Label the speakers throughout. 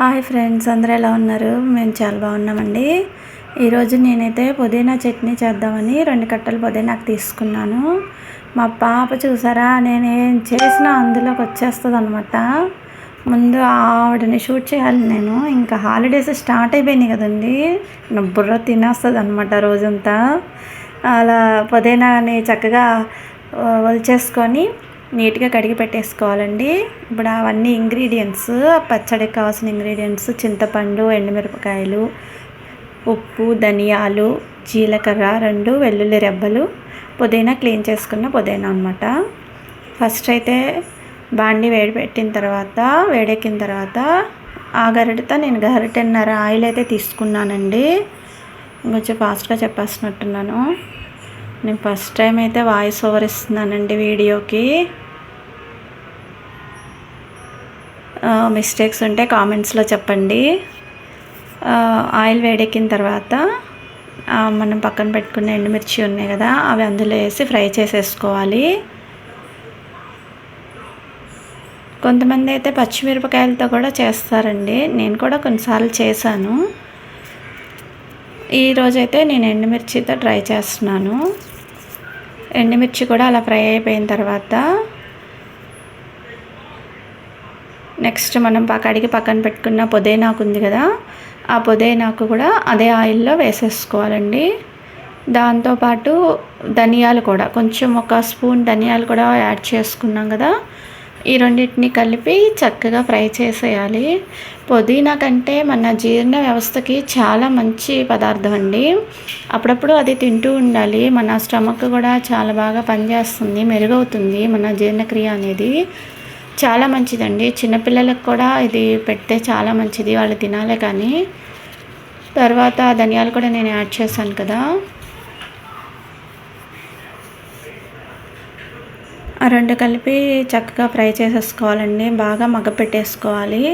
Speaker 1: Hi friends, అందరూ ఎలా ఉన్నారు? మేము చాలా బాగున్నామండి. ఈరోజు నేనైతే పుదీనా చట్నీ చేద్దామని 2 కట్టలు పుదీనాకు తీసుకున్నాను. మా పాప చూసారా, నేనేం చేసినా అందులోకి వచ్చేస్తుంది అనమాట. ముందు ఆవిడని షూట్ చేయాలి నేను. ఇంకా హాలిడేస్ స్టార్ట్ అయిపోయినాయి కదండి, నా బుర్ర తినేస్తుంది అనమాట రోజంతా. అలా పుదీనాని చక్కగా ఒలిచేసుకొని నీట్గా కడిగి పెట్టేసుకోవాలండి. ఇప్పుడు అవన్నీ ఇంగ్రీడియంట్స్, పచ్చడికి కావాల్సిన ఇంగ్రీడియంట్స్: చింతపండు, ఎండుమిరపకాయలు, ఉప్పు, ధనియాలు, జీలకర్ర 2, వెల్లుల్లి రెబ్బలు, పుదీనా క్లీన్ చేసుకున్న పుదీనా అనమాట. ఫస్ట్ అయితే బాండి వేడెక్కిన తర్వాత ఆ గరిటెతో నేను గరిటెన్నర ఆయిల్ అయితే తీసుకున్నానండి. కొంచెం ఫాస్ట్గా చెప్పేస్తున్నట్టున్నాను. నేను ఫస్ట్ టైం అయితే వాయిస్ ఓవర్ ఇస్తున్నానండి వీడియోకి. మిస్టేక్స్ ఉంటే కామెంట్స్లో చెప్పండి. ఆయిల్ వేడెక్కిన తర్వాత మనం పక్కన పెట్టుకున్న ఎండుమిర్చి ఉన్నాయి కదా, అవి అందులో వేసి ఫ్రై చేసేసుకోవాలి. కొంతమంది అయితే పచ్చిమిరపకాయలతో కూడా చేస్తారండి, నేను కూడా కొన్నిసార్లు చేశాను. ఈరోజైతే నేను ఎండుమిర్చితో ట్రై చేస్తున్నాను. ఎండుమిర్చి కూడా అలా ఫ్రై అయిపోయిన తర్వాత నెక్స్ట్ మనం కడిగి పక్కన పెట్టుకున్న పుదీనాకు ఉంది కదా, ఆ పుదీనాకు కూడా అదే ఆయిల్లో వేసేసుకోవాలండి. దాంతోపాటు ధనియాలు కూడా కొంచెం, 1 స్పూన్ ధనియాలు కూడా యాడ్ చేసుకున్నాం కదా, ఈ రెండింటిని కలిపి చక్కగా ఫ్రై చేసేయాలి. పుదీనా కంటే మన జీర్ణ వ్యవస్థకి చాలా మంచి పదార్థం అండి. అప్పుడప్పుడు అది తింటూ ఉండాలి. మన స్టమక్ కూడా చాలా బాగా పనిచేస్తుంది, మెరుగవుతుంది. మన జీర్ణక్రియ అనేది చాలా మంచిదండి. చిన్నపిల్లలకు కూడా ఇది పెడితే చాలా మంచిది, వాళ్ళు తినాలే. కానీ తర్వాత ధనియాలు కూడా నేను యాడ్ చేశాను కదా, ఆ 2 కలిపి చక్కగా ఫ్రై చేసేసుకోవాలండి. బాగా మగ్గపెట్టేసుకోవాలి.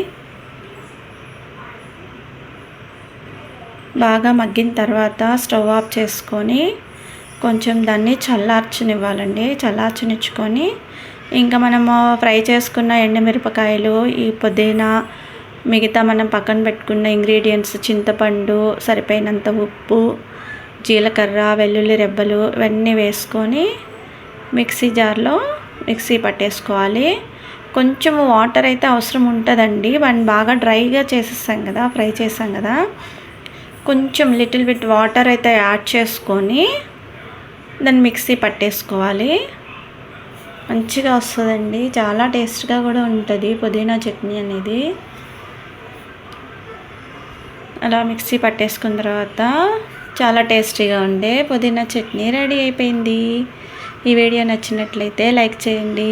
Speaker 1: బాగా మగ్గిన తర్వాత స్టవ్ ఆఫ్ చేసుకొని కొంచెం దాన్ని చల్లార్చనివ్వాలండి. చల్లార్చనిచ్చుకొని ఇంకా మనము ఫ్రై చేసుకున్న ఎండుమిరపకాయలు, ఈ పుదీనా, మిగతా మనం పక్కన పెట్టుకున్న ఇంగ్రీడియంట్స్, చింతపండు, సరిపోయినంత ఉప్పు, జీలకర్ర, వెల్లుల్లి రెబ్బలు ఇవన్నీ వేసుకొని మిక్సీ జార్లో మిక్సీ పట్టేసుకోవాలి. కొంచెం వాటర్ అయితే అవసరం ఉంటుందండి. బాగా డ్రైగా చేసేసాం కదా, ఫ్రై చేసాం కదా, కొంచెం లిటిల్ బిట్ వాటర్ అయితే యాడ్ చేసుకొని దాన్ని మిక్సీ పట్టేసుకోవాలి. మంచిగా వస్తుందండి, చాలా టేస్ట్గా కూడా ఉంటుంది పుదీనా చట్నీ అనేది. అలా మిక్సీ పట్టేసుకున్న తర్వాత చాలా టేస్టీగా ఉండే పుదీనా చట్నీ రెడీ అయిపోయింది. ఈ వీడియో నచ్చినట్లయితే లైక్ చేయండి.